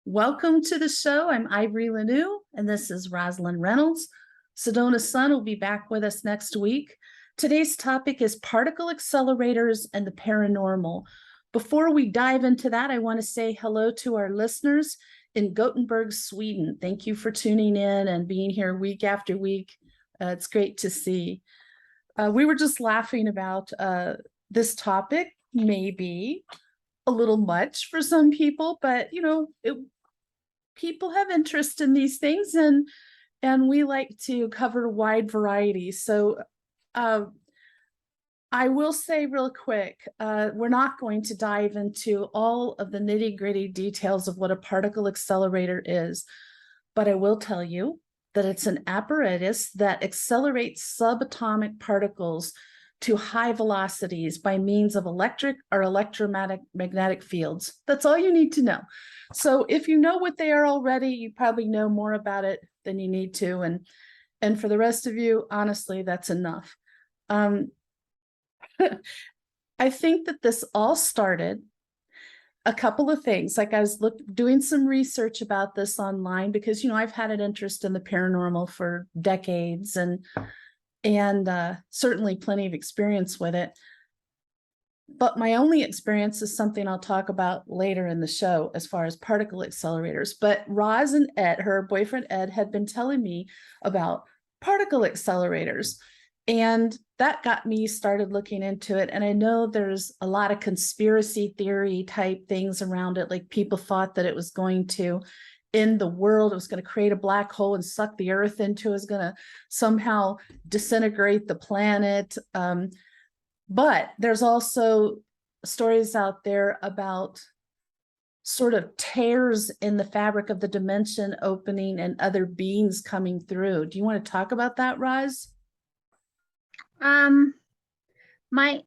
Welcome to the show. I'm Ivory LaNoue, and this is Rozlyn Reynolds. Sedona Sunn will be back with us next week. Today's topic is particle accelerators and the paranormal. Before we dive into that, I want to say hello to our listeners in Gothenburg, Sweden. Thank you for tuning in and being here week after week. It's great to see. We were just laughing about this topic, maybe a little much for some people, but people have interest in these things, and we like to cover a wide variety. So I will say real quick, we're not going to dive into all of the nitty-gritty details of what a particle accelerator is, but I will tell you that it's an apparatus that accelerates subatomic particles to high velocities by means of electric or electromagnetic fields. That's all you need to know. So if you know what they are already, you probably know more about it than you need to. And for the rest of you, honestly, that's enough. I think that this all started a couple of things. Like I was doing some research about this online because, I've had an interest in the paranormal for decades and certainly plenty of experience with it. But my only experience is something I'll talk about later in the show as far as particle accelerators. But Roz and Ed, her boyfriend Ed, had been telling me about particle accelerators. And that got me started looking into it. And I know there's a lot of conspiracy theory type things around it. Like people thought that it was going to end the world, it was going to create a black hole and suck the earth into, it was going to somehow disintegrate the planet. But there's also stories out there about sort of tears in the fabric of the dimension opening and other beings coming through. Do you want to talk about that, Roz? My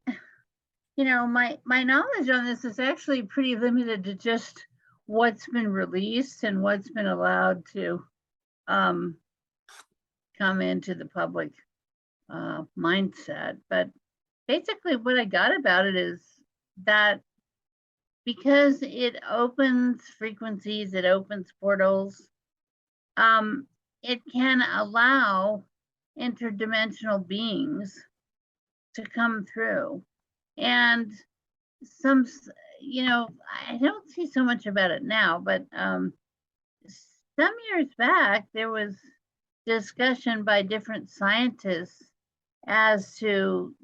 knowledge on this is actually pretty limited to just what's been released and what's been allowed to come into the public mindset. But basically what I got about it is that because it opens frequencies, it opens portals, it can allow interdimensional beings to come through. And some, I don't see so much about it now, but some years back, there was discussion by different scientists as to,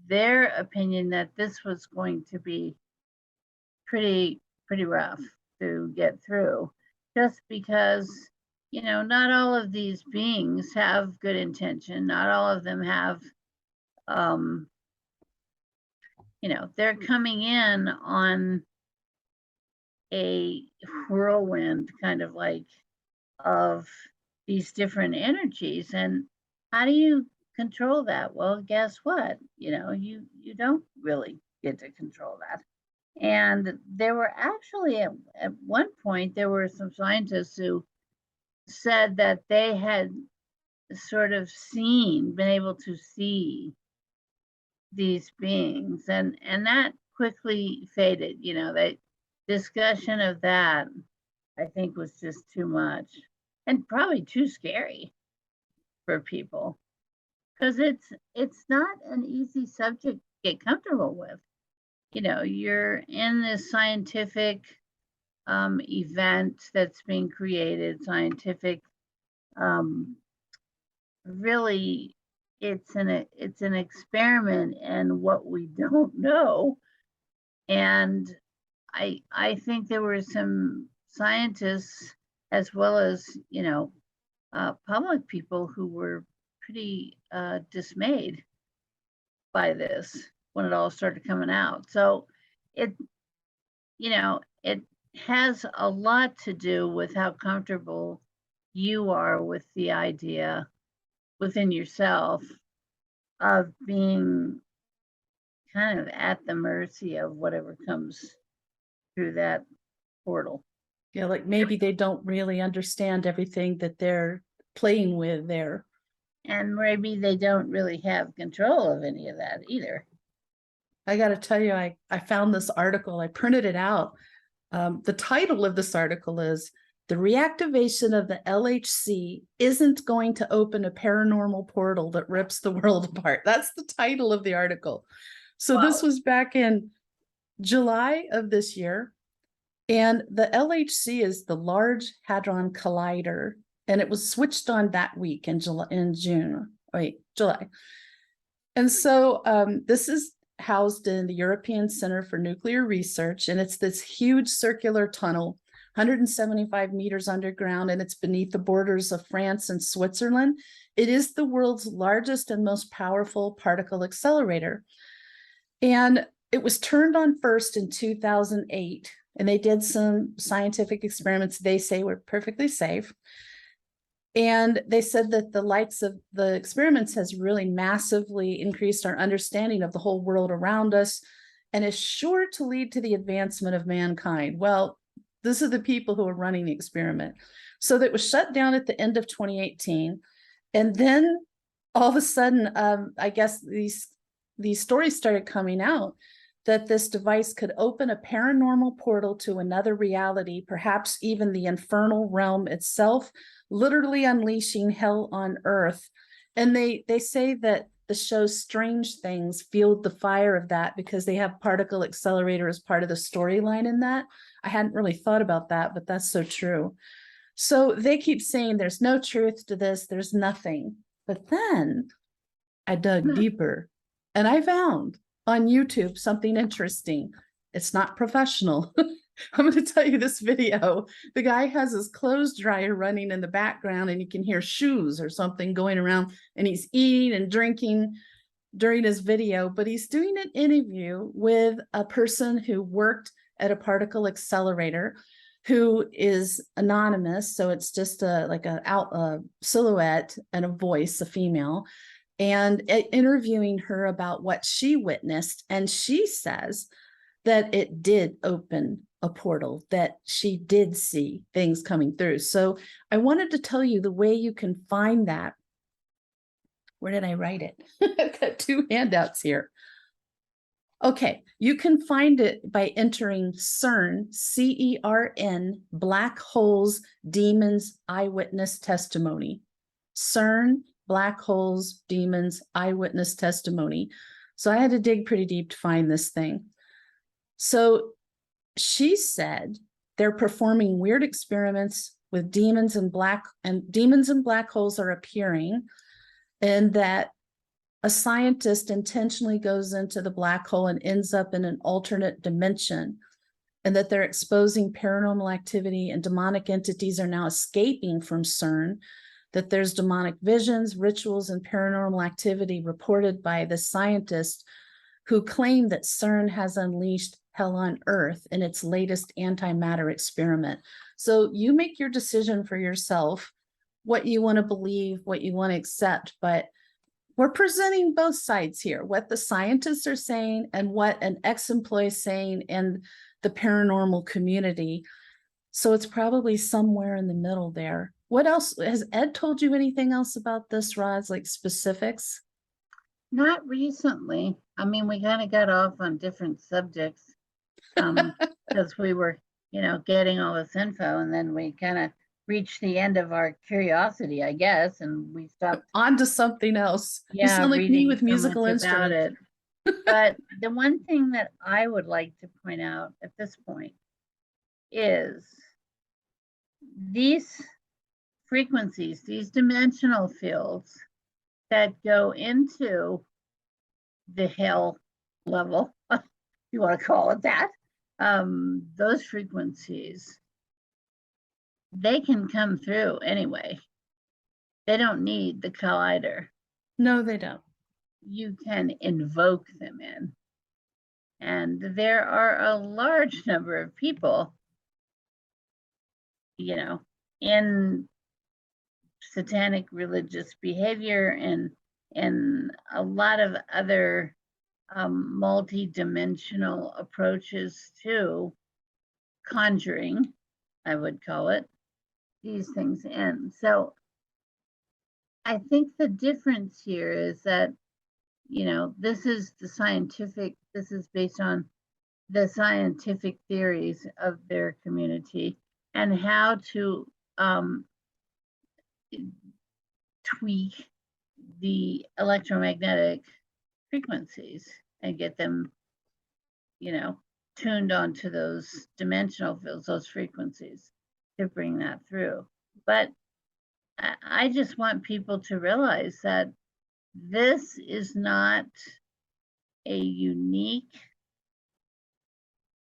their opinion that this was going to be pretty rough to get through, just because, not all of these beings have good intention. Not all of them have, they're coming in on a whirlwind kind of like of these different energies. And how do you control that? Well, guess what? You don't really get to control that. And there were actually at one point, there were some scientists who said that they had sort of been able to see these beings, and that quickly faded. That discussion of that, I think, was just too much and probably too scary for people, because it's not an easy subject to get comfortable with. You're in this scientific event that's being created, scientific, really, it's an experiment in what we don't know. And I think there were some scientists as well as public people who were pretty dismayed by this when it all started coming out. So it has a lot to do with how comfortable you are with the idea within yourself of being kind of at the mercy of whatever comes through that portal. Yeah, like maybe they don't really understand everything that they're playing with there. And maybe they don't really have control of any of that either. I got to tell you, I found this article, I printed it out The title of this article is "The Reactivation of the LHC Isn't Going to Open a Paranormal Portal That Rips the World Apart." That's the title of the article. So this Wow. was back in July of this year. And the LHC is the Large Hadron Collider, and it was switched on that week in July. And so this is housed in the European Center for Nuclear Research, and it's this huge circular tunnel, 175 meters underground, and it's beneath the borders of France and Switzerland. It is the world's largest and most powerful particle accelerator. And it was turned on first in 2008, and they did some scientific experiments they say were perfectly safe. And they said that the likes of the experiments has really massively increased our understanding of the whole world around us and is sure to lead to the advancement of mankind. Well, this is the people who are running the experiment. So that was shut down at the end of 2018. And then all of a sudden, I guess these stories started coming out that this device could open a paranormal portal to another reality, perhaps even the infernal realm itself, literally unleashing hell on earth. And they say that the show Strange Things fueled the fire of that because they have particle accelerator as part of the storyline in that. I hadn't really thought about that, but that's so true. So they keep saying there's no truth to this, there's nothing. But then I dug deeper and I found on YouTube something interesting. It's not professional. I'm going to tell you this video. The guy has his clothes dryer running in the background and you can hear shoes or something going around, and he's eating and drinking during his video, but he's doing an interview with a person who worked at a particle accelerator who is anonymous. So it's just a silhouette and a voice, a female, and interviewing her about what she witnessed. And she says that it did open a portal, that she did see things coming through. So I wanted to tell you the way you can find that. Where did I write it? I've got two handouts here. Okay, you can find it by entering CERN, CERN, Black Holes, Demons, Eyewitness Testimony. CERN, Black Holes, Demons, Eyewitness Testimony. So I had to dig pretty deep to find this thing. So she said they're performing weird experiments with demons, and demons and black holes are appearing, and that a scientist intentionally goes into the black hole and ends up in an alternate dimension, and that they're exposing paranormal activity and demonic entities are now escaping from CERN, that there's demonic visions, rituals, and paranormal activity reported by the scientist who claim that CERN has unleashed hell on earth in its latest antimatter experiment. So you make your decision for yourself, what you want to believe, what you want to accept, but we're presenting both sides here, what the scientists are saying and what an ex-employee is saying in the paranormal community. So it's probably somewhere in the middle there. What else? Has Ed told you anything else about this, Roz, like specifics? Not recently. I mean, we kind of got off on different subjects because we were, getting all this info, and then we kind of reached the end of our curiosity, I guess, and we stopped. On to something else. You Yeah, sound like me reading with so musical much about instruments. it. But the one thing that I would like to point out at this point is these frequencies, these dimensional fields that go into the hell level, if you want to call it that, those frequencies, they can come through anyway. They don't need the collider. No, they don't. You can invoke them in. And there are a large number of people, in satanic religious behavior and a lot of other multi-dimensional approaches to conjuring, I would call it, these things in. So I think the difference here is that, this is the scientific, this is based on the scientific theories of their community and how to tweak the electromagnetic frequencies and get them, tuned onto those dimensional fields, those frequencies, to bring that through. But I just want people to realize that this is not a unique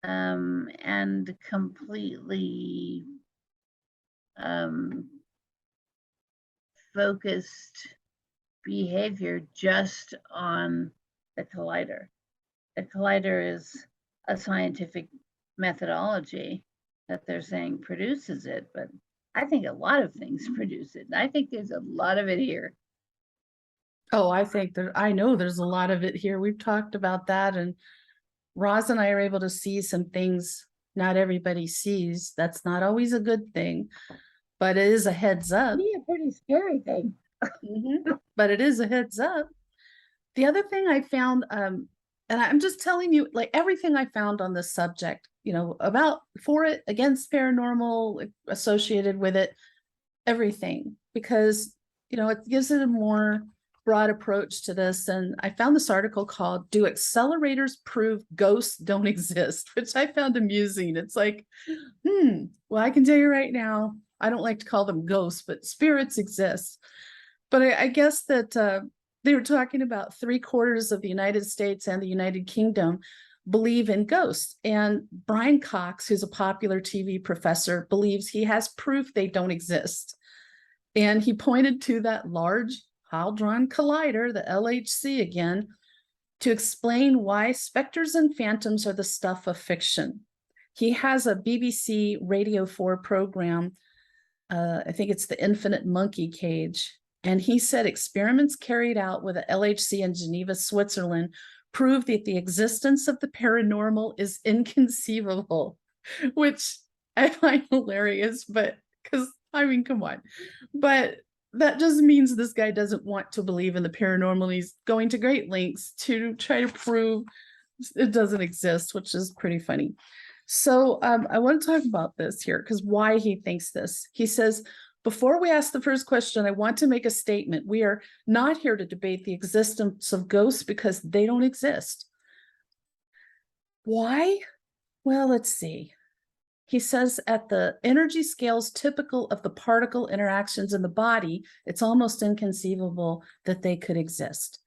and completely focused behavior just on the collider. The collider is a scientific methodology that they're saying produces it, but I think a lot of things produce it. I think there's a lot of it here. Oh, I know there's a lot of it here. We've talked about that, and Roz and I are able to see some things not everybody sees. That's not always a good thing, but it is a heads up. Be a pretty scary thing. But it is a heads up. The other thing I found, and I'm just telling you, like everything I found on this subject, about for it, against paranormal, associated with it, everything, because, it gives it a more broad approach to this. And I found this article called "Do Accelerators Prove Ghosts Don't Exist?" which I found amusing. It's like, well, I can tell you right now, I don't like to call them ghosts, but spirits exist. But I guess that they were talking about 3/4 of the United States and the United Kingdom believe in ghosts. And Brian Cox, who's a popular TV professor, believes he has proof they don't exist. And he pointed to that large Hadron Collider, the LHC again, to explain why specters and phantoms are the stuff of fiction. He has a BBC Radio 4 program, I think it's The Infinite Monkey Cage, and he said experiments carried out with the LHC in Geneva, Switzerland, prove that the existence of the paranormal is inconceivable, which I find hilarious, but because, come on. But that just means this guy doesn't want to believe in the paranormal. He's going to great lengths to try to prove it doesn't exist, which is pretty funny. So I want to talk about this here, because why he thinks this. He says, before we ask the first question, I want to make a statement. We are not here to debate the existence of ghosts because they don't exist. Why? Well, let's see. He says at the energy scales typical of the particle interactions in the body, it's almost inconceivable that they could exist.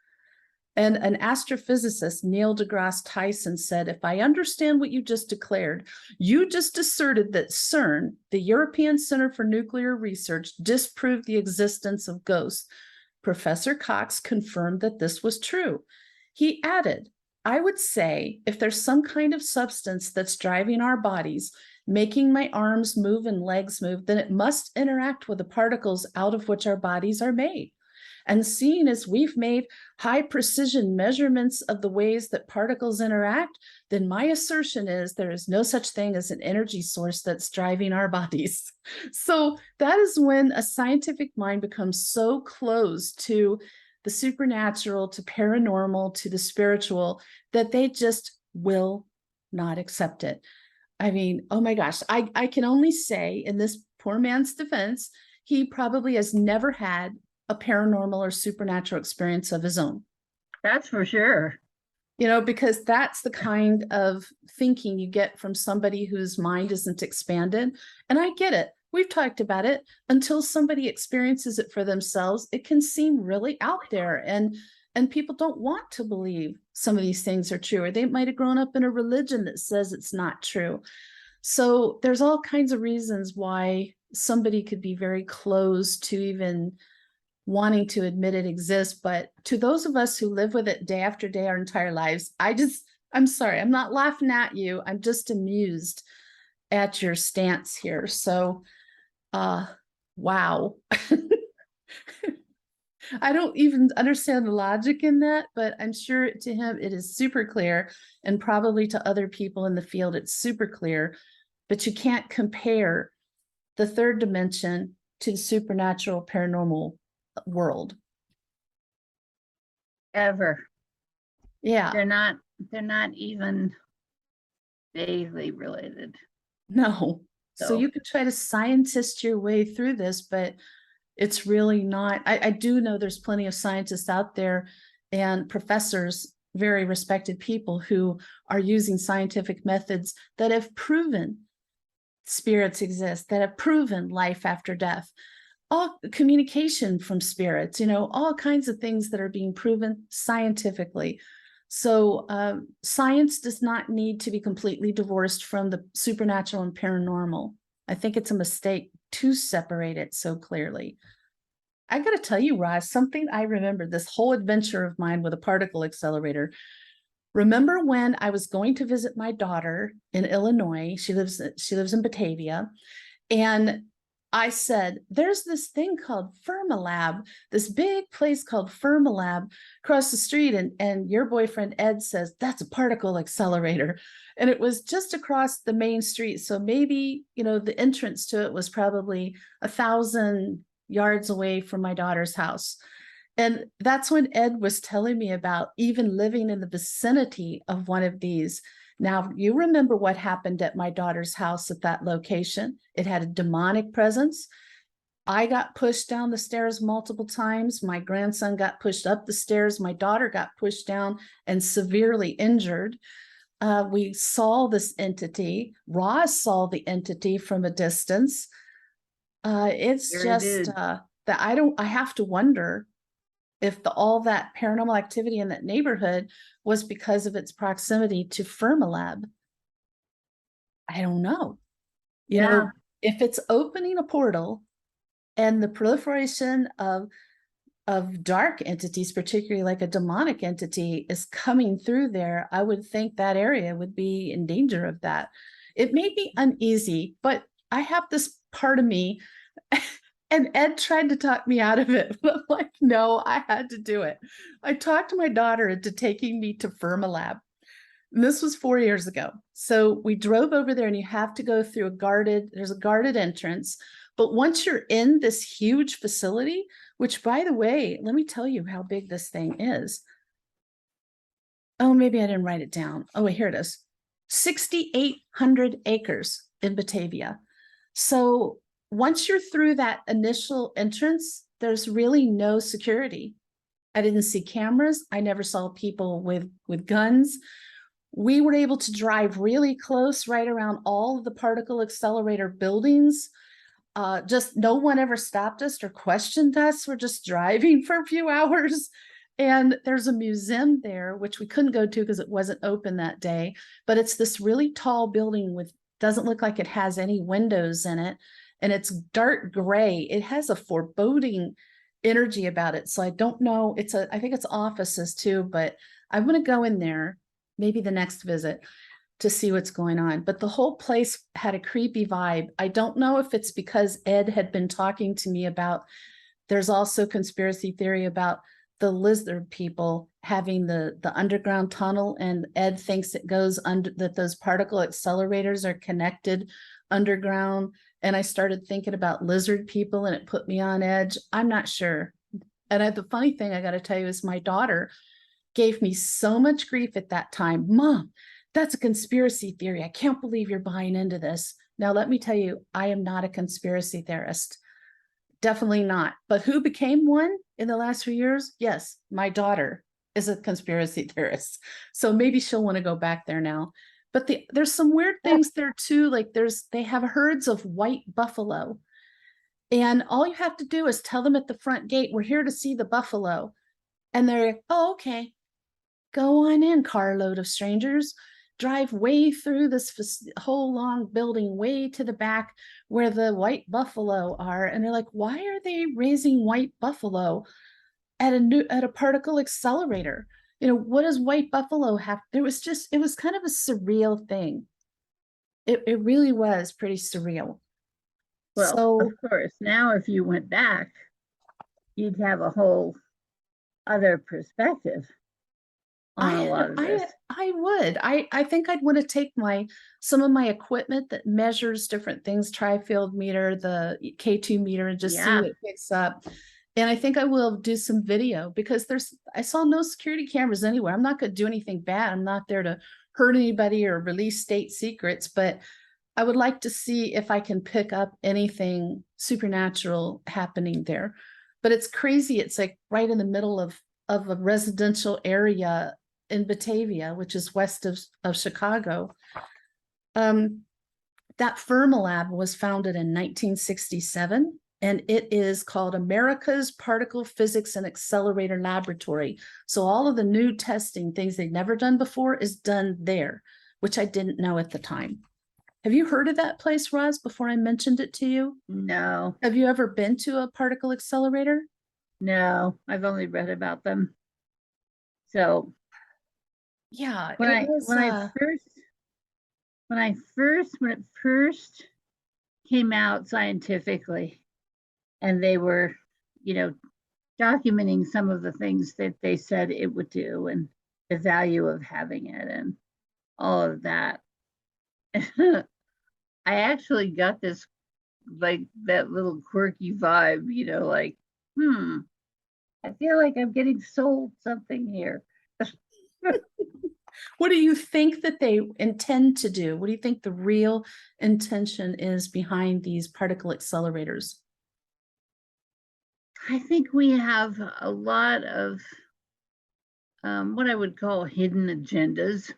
And an astrophysicist, Neil deGrasse Tyson, said, if I understand what you just declared, you just asserted that CERN, the European Center for Nuclear Research, disproved the existence of ghosts. Professor Cox confirmed that this was true. He added, I would say if there's some kind of substance that's driving our bodies, making my arms move and legs move, then it must interact with the particles out of which our bodies are made. And seeing as we've made high precision measurements of the ways that particles interact, then my assertion is there is no such thing as an energy source that's driving our bodies. So that is when a scientific mind becomes so close to the supernatural, to paranormal, to the spiritual, that they just will not accept it. I mean, oh my gosh, I can only say in this poor man's defense, he probably has never had a paranormal or supernatural experience of his own. That's for sure. Because that's the kind of thinking you get from somebody whose mind isn't expanded. And I get it. We've talked about it. Until somebody experiences it for themselves, it can seem really out there. And people don't want to believe some of these things are true, or they might have grown up in a religion that says it's not true. So there's all kinds of reasons why somebody could be very close to even wanting to admit it exists. But to those of us who live with it day after day our entire lives, I'm sorry, I'm not laughing at you. I'm just amused at your stance here. So, wow. I don't even understand the logic in that, but I'm sure to him it is super clear, and probably to other people in the field it's super clear. But you can't compare the third dimension to the supernatural paranormal world. Ever. Yeah. They're not even vaguely related. No. So So you could try to scientist your way through this, but it's really not. I do know there's plenty of scientists out there and professors, very respected people who are using scientific methods that have proven spirits exist, that have proven life after death, all communication from spirits, all kinds of things that are being proven scientifically. So science does not need to be completely divorced from the supernatural and paranormal. I think it's a mistake to separate it so clearly. I got to tell you, Roz, something I remember this whole adventure of mine with a particle accelerator. Remember when I was going to visit my daughter in Illinois? She lives in Batavia, and I said, there's this thing called Fermilab, this big place called Fermilab across the street. And your boyfriend, Ed, says, that's a particle accelerator. And it was just across the main street. So maybe, the entrance to it was probably 1,000 yards away from my daughter's house. And that's when Ed was telling me about even living in the vicinity of one of these. Now, you remember what happened at my daughter's house at that location. It had a demonic presence. I got pushed down the stairs multiple times. My grandson got pushed up the stairs. My daughter got pushed down and severely injured. We saw this entity. Roz saw the entity from a distance. It's Sure just did. that I have to wonder if all that paranormal activity in that neighborhood was because of its proximity to Fermilab. I don't know. Yeah. If it's opening a portal and the proliferation of dark entities, particularly like a demonic entity, is coming through there, I would think that area would be in danger of that. It made me uneasy, but I have this part of me, and Ed tried to talk me out of it. But I'm like, no, I had to do it. I talked my daughter into taking me to Fermilab. And this was 4 years ago. So we drove over there, and you have to go through there's a guarded entrance. But once you're in this huge facility, which, by the way, let me tell you how big this thing is. Oh, maybe I didn't write it down. Oh, wait, here it is. 6,800 acres in Batavia. So once you're through that initial entrance, there's really no security. I didn't see cameras. I never saw people with guns. We were able to drive really close right around all of the particle accelerator buildings. Just no one ever stopped us or questioned us. We're just driving for a few hours. And there's a museum there, which we couldn't go to because it wasn't open that day. But it's this really tall building doesn't look like it has any windows in it. And it's dark gray. It has a foreboding energy about it. So I don't know. I think it's offices too, but I'm going to go in there, maybe the next visit, to see what's going on. But the whole place had a creepy vibe. I don't know if it's because Ed had been talking to me about, there's also conspiracy theory about the lizard people having the underground tunnel, and Ed thinks it goes under, that those particle accelerators are connected underground. And I started thinking about lizard people, and it put me on edge. I'm not sure. And the funny thing I got to tell you is my daughter gave me so much grief at that time. Mom, that's a conspiracy theory. I can't believe you're buying into this. Now, let me tell you, I am not a conspiracy theorist. Definitely not. But who became one in the last few years? Yes, my daughter is a conspiracy theorist. So maybe she'll want to go back there now. But there's some weird things there too. Like they have herds of white buffalo. And all you have to do is tell them at the front gate, we're here to see the buffalo. And they're like, oh, okay. Go on in, carload of strangers. Drive way through this whole long building, way to the back where the white buffalo are. And they're like, why are they raising white buffalo at a particle accelerator? What does white buffalo have? It was kind of a surreal thing. It really was pretty surreal. Well, So of course, now if you went back, you'd have a whole other perspective on a lot of this. I would. I think I'd want to take some of my equipment that measures different things, tri-field meter, the K2 meter, and just see what it picks up. And I think I will do some video because I saw no security cameras anywhere. I'm not going to do anything bad. I'm not there to hurt anybody or release state secrets, but I would like to see if I can pick up anything supernatural happening there. But it's crazy. It's like right in the middle of a residential area in Batavia, which is west of Chicago. That Fermilab was founded in 1967, and it is called America's Particle Physics and Accelerator Laboratory. So all of the new testing, things they've never done before, is done there, which I didn't know at the time. Have you heard of that place, Roz, before I mentioned it to you? No, Have you ever been to a particle accelerator? no, I've only read about them. So Yeah, when it I was, when it first came out scientifically, and they were, documenting some of the things that they said it would do and the value of having it and all of that. I actually got this, like, that little quirky vibe, like, I feel like I'm getting sold something here. what do you think that they intend to do? What do you think the real intention is behind these particle accelerators? I think we have a lot of what I would call hidden agendas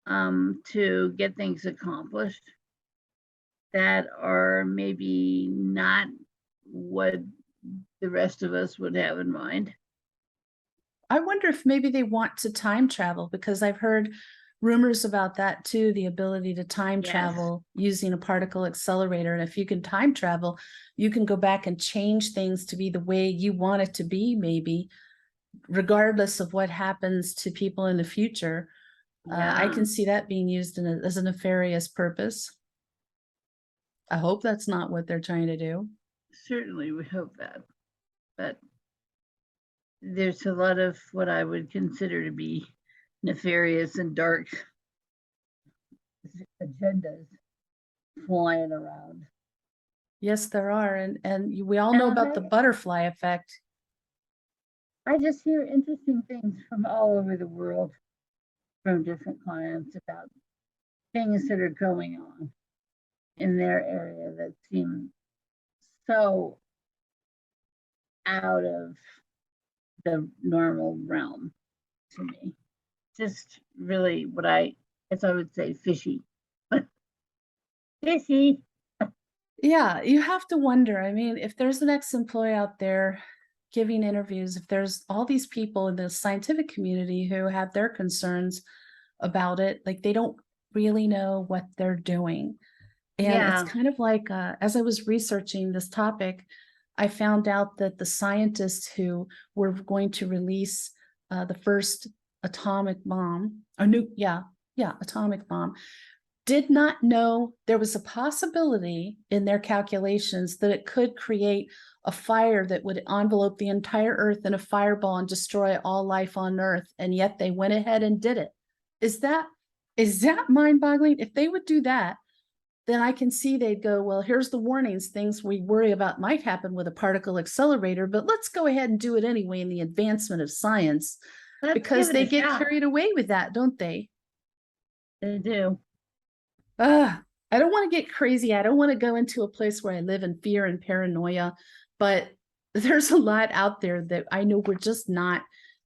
to get things accomplished that are maybe not what the rest of us would have in mind. I wonder if maybe they want to time travel, because I've heard rumors about that too, the ability to time Yes. travel using a particle accelerator. And if you can time travel, you can go back and change things to be the way you want it to be, maybe, regardless of what happens to people in the future. I Yeah, can see that being used as a nefarious purpose. I hope that's not what they're trying to do. certainly we hope that. But there's a lot of what I would consider to be nefarious and dark agendas flying around. Yes, there are. And we all know And about the butterfly effect. I just hear interesting things from all over the world from different clients about things that are going on in their area that seem so out of the normal realm to me. Just really what as I would say, fishy. Fishy. Yeah, you have to wonder. I mean, if there's an ex-employee out there giving interviews, if there's all these people in the scientific community who have their concerns about it, like they don't really know what they're doing. And it's Yeah. kind of like, as I was researching this topic, I found out that the scientists who were going to release the first atomic bomb, atomic bomb, did not know there was a possibility in their calculations that it could create a fire that would envelope the entire earth in a fireball and destroy all life on earth. And yet they went ahead and did it. Is that mind-boggling? If they would do that, then I can see they'd go, well, here's the warnings, things we worry about might happen with a particle accelerator, but let's go ahead and do it anyway in the advancement of science, because they get carried away with that, don't they? They do. I don't want to get crazy. I don't want to go into a place where I live in fear and paranoia, but there's a lot out there that I know we're just not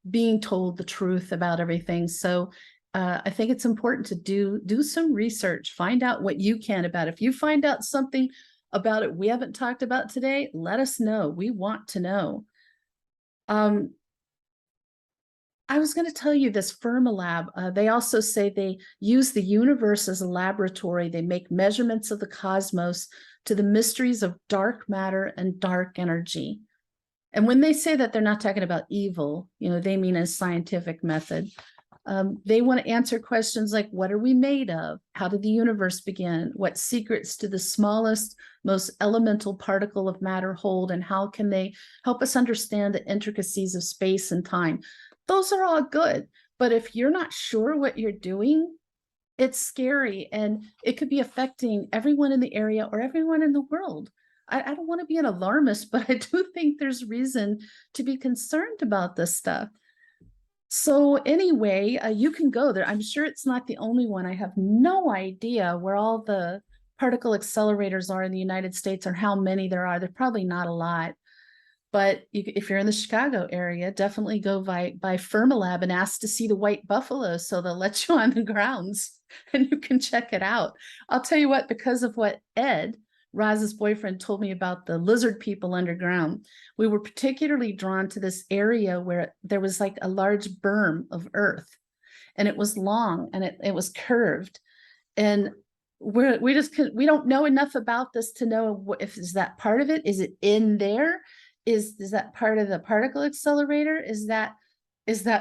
being told the truth about everything. So I think it's important to do some research, find out what you can about it. If you find out something about it we haven't talked about today, let us know. We want to know. I was going to tell you this Fermilab. They also say they use the universe as a laboratory. They make measurements of the cosmos to the mysteries of dark matter and dark energy. And when they say that, they're not talking about evil, they mean a scientific method. They want to answer questions like, what are we made of? How did the universe begin? What secrets do the smallest, most elemental particle of matter hold? And how can they help us understand the intricacies of space and time? Those are all good. But if you're not sure what you're doing, it's scary, and it could be affecting everyone in the area or everyone in the world. I don't want to be an alarmist, but I do think there's reason to be concerned about this stuff. So anyway, you can go there. I'm sure it's not the only one. I have no idea where all the particle accelerators are in the United States or how many there are. They're probably not a lot. But if you're in the Chicago area, definitely go by Fermilab and ask to see the white buffalo so they'll let you on the grounds and you can check it out. I'll tell you what, because of what Ed, Roz's boyfriend, told me about the lizard people underground, we were particularly drawn to this area where there was like a large berm of earth and it was long and it was curved. And we don't know enough about this to know if is that part of it. Is it in there? Is that part of the particle accelerator? Is that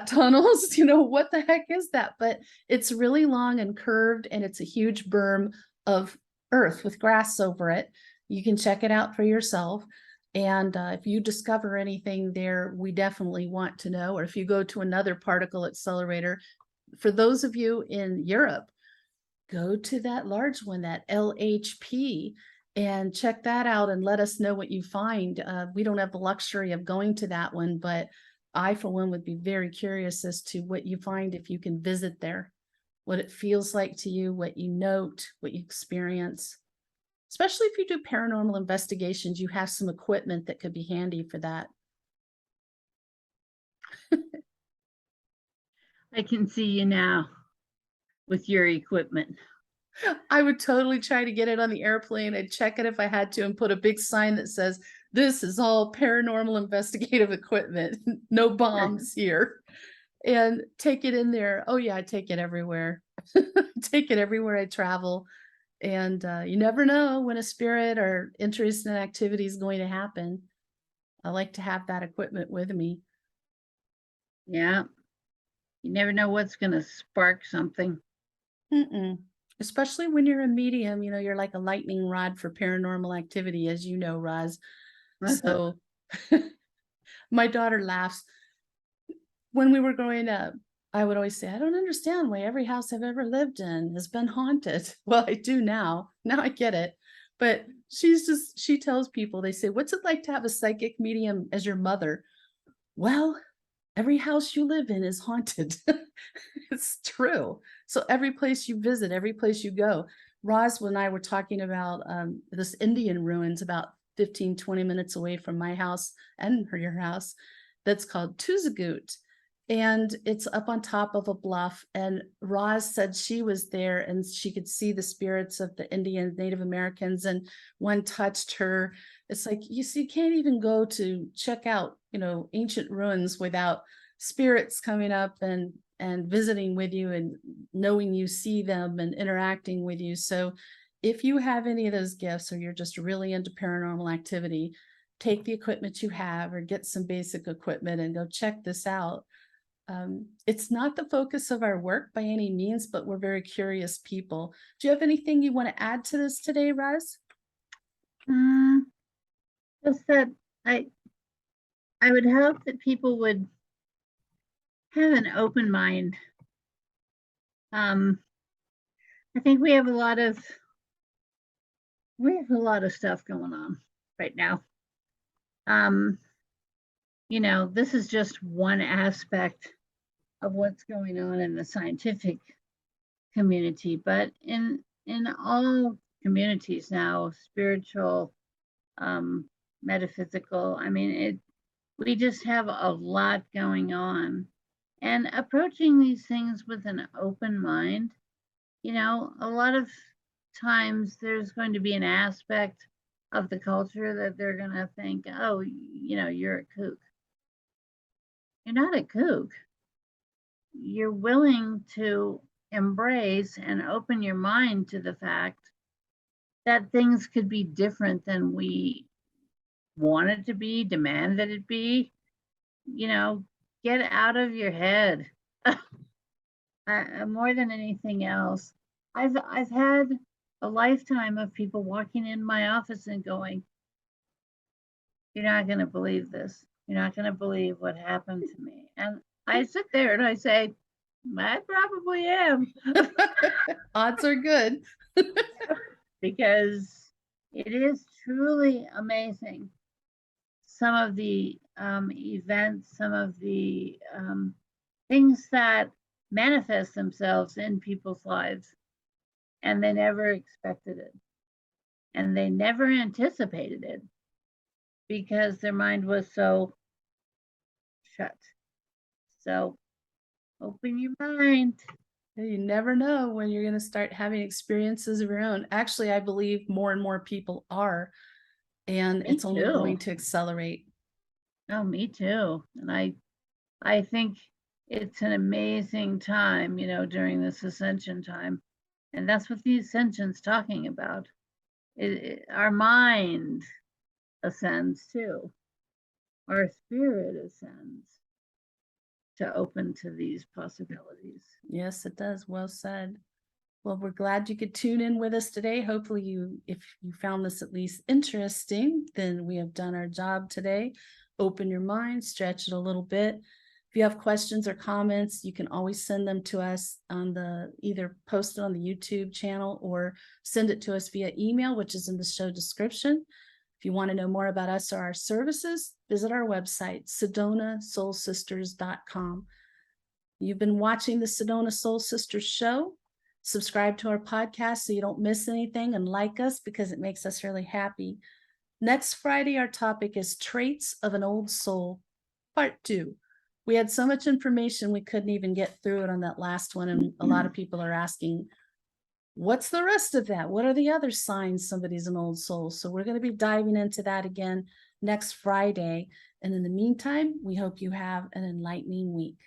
tunnels? What the heck is that? But it's really long and curved, and it's a huge berm of earth with grass over it. You can check it out for yourself. And if you discover anything there, we definitely want to know. Or if you go to another particle accelerator, for those of you in Europe, go to that large one, that LHP, and check that out and let us know what you find. We don't have the luxury of going to that one, but I, for one, would be very curious as to what you find if you can visit there, what it feels like to you, what you note, what you experience. Especially if you do paranormal investigations, you have some equipment that could be handy for that. I can see you now with your equipment. I would totally try to get it on the airplane. I'd check it if I had to and put a big sign that says, "This is all paranormal investigative equipment. No bombs here." And take it in there. Oh yeah, I take it everywhere. Take it everywhere I travel. And you never know when a spirit or interest in activity is going to happen. I like to have that equipment with me. Yeah. You never know what's going to spark something. Mm-mm. Especially when you're a medium, you're like a lightning rod for paranormal activity, as you know, Roz. So my daughter laughs. When we were growing up, I would always say, I don't understand why every house I've ever lived in has been haunted. Well, I do now. Now I get it. But she tells people, they say, what's it like to have a psychic medium as your mother? Well, every house you live in is haunted. It's true. So every place you visit, every place you go. Roswell and I were talking about this Indian ruins about 15, 20 minutes away from my house and your house. That's called Tuzagut. And it's up on top of a bluff. And Roz said she was there and she could see the spirits of the Indian Native Americans, and one touched her. It's like, you can't even go to check out, ancient ruins without spirits coming up and visiting with you and knowing you see them and interacting with you. So if you have any of those gifts, or you're just really into paranormal activity, take the equipment you have or get some basic equipment and go check this out. It's not the focus of our work by any means, but we're very curious people. Do you have anything you want to add to this today, Roz? Just that I would hope that people would have an open mind. I think we have a lot of stuff going on right now. This is just one aspect of what's going on in the scientific community, but in all communities now, spiritual, metaphysical, we just have a lot going on, and approaching these things with an open mind. A lot of times there's going to be an aspect of the culture that they're going to think, oh, you're a kook. You're not a kook. You're willing to embrace and open your mind to the fact that things could be different than we want it to be, demand that it be. Get out of your head. More than anything else, I've had a lifetime of people walking in my office and going, "You're not going to believe this. You're not going to believe what happened to me." And I sit there and I say, I probably am. Odds are good. Because it is truly amazing. Some of the events, some of the things that manifest themselves in people's lives, and they never expected it. And they never anticipated it because their mind was so shut. So open your mind. You never know when you're going to start having experiences of your own. Actually, I believe more and more people are, and Me it's only going too. to accelerate. Oh, me too. And I think it's an amazing time, during this ascension time. And that's what the ascension's talking about. Our mind ascends too. Our spirit ascends to open to these possibilities. Yes, it does. Well said. Well, we're glad you could tune in with us today. Hopefully if you found this at least interesting, then we have done our job today. Open your mind, stretch it a little bit. If you have questions or comments, you can always send them to us on either post it on the YouTube channel or send it to us via email, which is in the show description. If you want to know more about us or our services, visit our website, SedonaSoulSisters.com. You've been watching the Sedona Soul Sisters show. Subscribe to our podcast so you don't miss anything, and like us because it makes us really happy. Next Friday, our topic is Traits of an Old Soul, Part 2. We had so much information we couldn't even get through it on that last one, and a lot of people are asking, what's the rest of that? What are the other signs somebody's an old soul? So we're going to be diving into that again next Friday. And in the meantime, we hope you have an enlightening week.